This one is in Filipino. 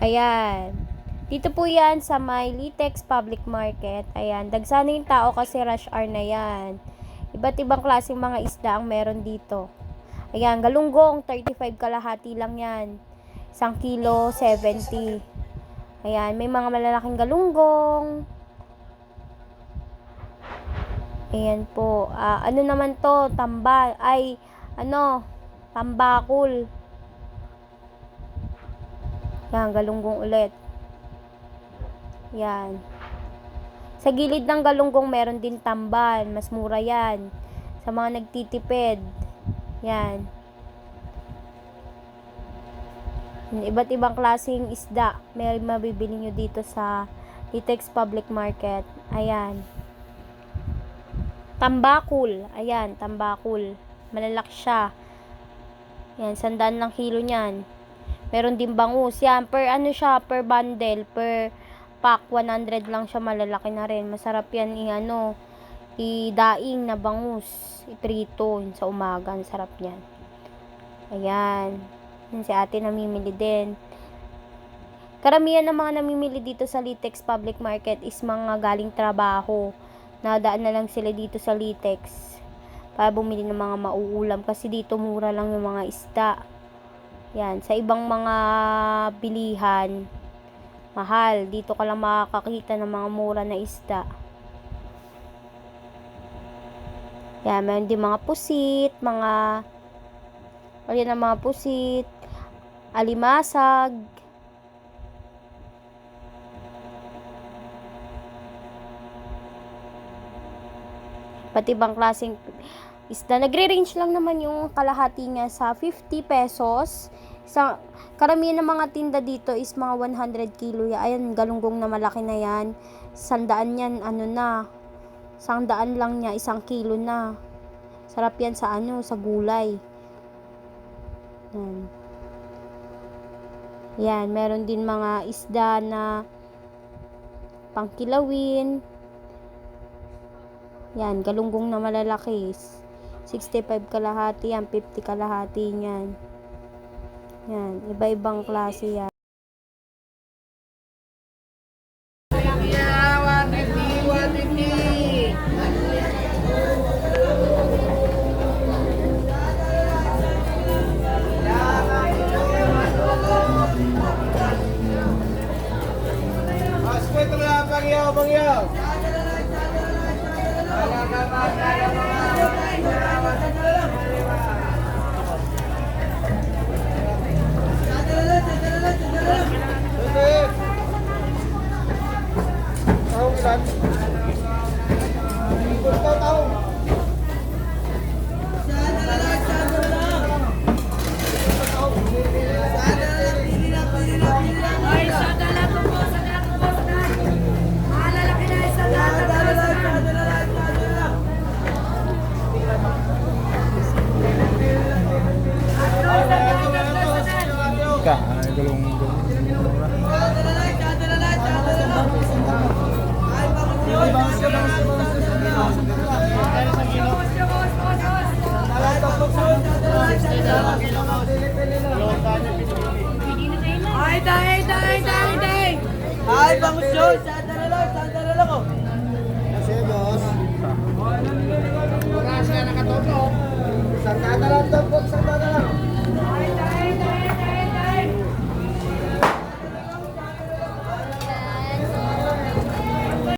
Ayan. Dito po yan sa may Litex Public Market. Ayan. Dagsana yung tao kasi rush hour na yan. Iba't ibang klaseng mga isda ang meron dito. Ayan. Galunggong, 35 kalahati lang yan. 1 kilo, 70. Ayan. May mga malalaking galunggong. Ayan po. Ano naman to? Tambakul. Yan, galunggong ulit. Yan. Sa gilid ng galunggong meron din tambal. Mas mura yan. Sa mga nagtitipid. Yan. Iba't ibang klaseng isda may mabibili nyo dito sa Litex Public Market. Ayan. Tambakul. Ayan, tambakul. Malalaki siya. Yan, 100 lang kilo niyan. Meron din bangus. Yan, per bundle, per pack, 100 lang siya, malalaki na rin. Masarap yan i-daing na bangus. Iprito sa umaga. Ang sarap yan. Ayan. Yan si ate namimili din. Karamihan ng mga namimili dito sa Litex Public Market is mga galing trabaho. Nadaan na lang sila dito sa Litex para bumili ng mga mauulam kasi dito mura lang yung mga isda. Yan, sa ibang mga bilihan, mahal. Dito ka lang makakakita ng mga mura na isda. Yan, meron din mga pusit, alimasag. Pati ibang klaseng isda. Nagre-range lang naman yung kalahati niya sa 50 pesos. Karamihan ng mga tinda dito is mga 100 kilo. Ayan, galunggong na malaki na yan. 100 yan, 100 lang niya, 1 kilo na. Sarap yan sa sa gulay. Yan. Yan, meron din mga isda na pangkilawin. Yan, galunggong na malalaki. 65 kalahati yan, 50 kalahati yan. Yan, iba-ibang klase yan. Ay, bangus yun! Sandala lang oh! Kasi boss. Wala siya nakatoto. Sandala lang, sandala lang.